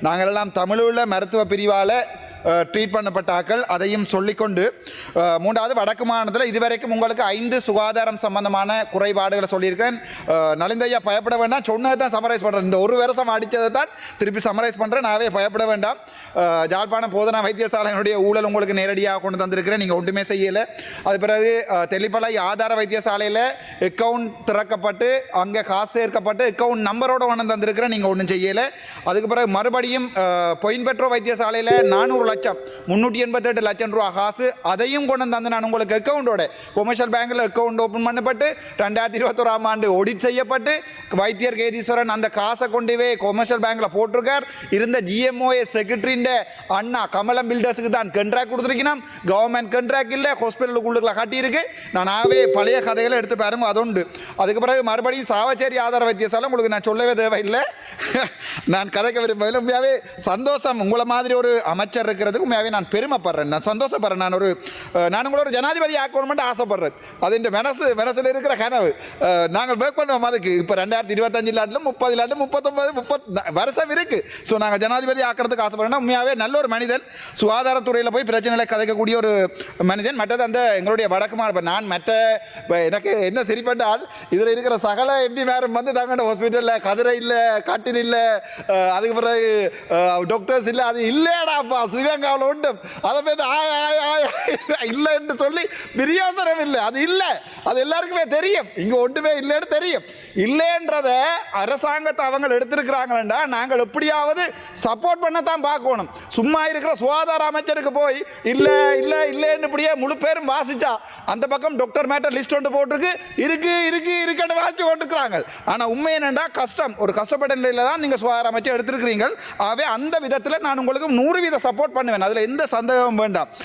நாங்கள் எல்லாம் தமிழுள்ள மருத்துவ பிரிவால் ட்ரீட் பண்ணப்பட்டாக்கள் அதையும் சொல்லிக்கொண்டு மூன்றாவது வடக்கு மாநிலத்தில் இதுவரைக்கும் உங்களுக்கு 5 சுகாதாரம் சம்பந்தமான குறைபாடுகளை சொல்லியிருக்கேன். நலிந்தையா பயப்பட வேண்டாம், சொன்னதை தான் சமரைஸ் பண்ணுறேன். இந்த ஒரு வருஷம் அடித்ததை தான் திருப்பி சமரைஸ் பண்ணுறேன். நாவே பயப்பட வேண்டாம். ஜாழ்ப்பாணம் போதனா வைத்தியசாலையினுடைய ஊழல் உங்களுக்கு நேரடியாக கொண்டு தந்திருக்கிறேன். நீங்கள் ஒன்றுமே செய்யலை. அது பிறகு தெளிப்பளை ஆதார வைத்தியசாலையில் அக்கௌண்ட் திறக்கப்பட்டு அங்கே காசு சேர்க்கப்பட்டு அக்கௌண்ட் நம்பரோட கொண்டு தந்திருக்கிறேன். நீங்கள் ஒன்றும் செய்யலை. அதுக்கு பிறகு மறுபடியும் பொயின்பெட்ரோ வைத்தியசாலையில் 400 லட்சம் 388 லட்சம் ரூபா காசு அதையும் கொண்டு வந்து நான் உங்களுக்கு அக்கௌண்டோட கொமர்ஷியல் பேங்கில் அக்கௌண்ட் ஓப்பன் பண்ணப்பட்டு 2021 ஆண்டு ஆடிட் செய்யப்பட்டு வைத்தியர் கேதீஸ்வரன் அந்த காசை கொண்டு போய் கொமர்ஷியல் பேங்கில் போட்டிருக்கார். இருந்த ஜிஎம்ஓஎஸ் செக்ரட்டரியின் அண்ணா கமலம் பில்டர்ஸுக்கு தான் கண்ட்ராக்ட் கொடுத்துருக்கணும். கவர்மெண்ட் கண்ட்ராக்ட் இல்லை, ஹாஸ்பிட்டலுக்குள்ளுக்குள்ள கட்டியிருக்கு. நான் ஆகவே பழைய கதைகளை எடுத்து பாருங்க, அது உண்டு. அதுக்கு பிறகு மறுபடியும் சாவச்சேரி ஆதார வைத்தியசாலை உங்களுக்கு நான் சொல்லவே தேவையில்லை, நான் கதைக்க விரும்பவில்லை. உண்மையாகவே சந்தோஷம். உங்களை மாதிரி ஒரு அமைச்சர் இருக்கிறதுக்கு உண்மையாகவே நான் பெருமைப்படுறேன், நான் சந்தோஷப்படுறேன். நான் உங்களோட ஜனாதிபதி ஆக்கணும்னு ஆசைப்படுறேன். அது இந்த மனசில் இருக்கிற கனவு. நாங்கள் ஒர்க் பண்ணுவோம் அதுக்கு. இப்போ 2025 30 39 30 வருஷம் இருக்கு. ஸோ நாங்கள் ஜனாதிபதி ஆக்கிறதுக்கு ஆசைப்படுறோம். உண்மையாகவே நல்ல ஒரு மனிதன், சுகாதாரத்துறையில் போய் பிரச்சனைகளை கதைக்கக்கூடிய ஒரு மனிதன். மற்றது அந்த எங்களுடைய வடக்கு மாநிலம் நான் எனக்கு என்ன சிரிப்பட்டால் இதில் இருக்கிற சகல எம்பி மேரும் வந்து தங்களோட ஹாஸ்பிட்டலில் கதிரை இல்லை, கட்டில் இல்லை, அதுக்கு பிறகு டாக்டர்ஸ் இல்லை. அது இல்லையாடாப்பா ஸ்ரீலங்காவில் உண்டு. அதை போய் இல்லை என்று சொல்லி பிரியோசனம் இல்லை. அது இல்லை, அது எல்லாருக்குமே தெரியும். இங்கே ஒன்றுமே இல்லைன்னு தெரியும். இல்லைன்றத அரசாங்கத்தை அவங்க எடுத்திருக்கிறாங்களா நாங்கள் எப்படியாவது சப்போர்ட் பண்ணத்தான் பார்க்கணும். சும்மா இருக்கிற சுகாதார அமைச்சருக்கு போய் இல்லை இல்லை இல்லைன்னு இப்படியே முழு பேரும் வாசிச்சா அந்த பக்கம் டாக்டர் மேட்டர் லிஸ்ட் ஒன்று போட்டிருக்கு, இருக்குன்னு வாசிச்சு கொண்டிருக்கிறாங்க. ஆனால் உண்மை என்னென்னா கஷ்டம், ஒரு கஷ்டப்பட்ட நிலையில் தான் நீங்கள் சுகாதார அமைச்சர் எடுத்திருக்கிறீர்கள். ஆகவே அந்த விதத்தில் நான் உங்களுக்கு 100% சப்போர்ட் பண்ணுவேன். அதில் எந்த சந்தேகமும் வேண்டாம்.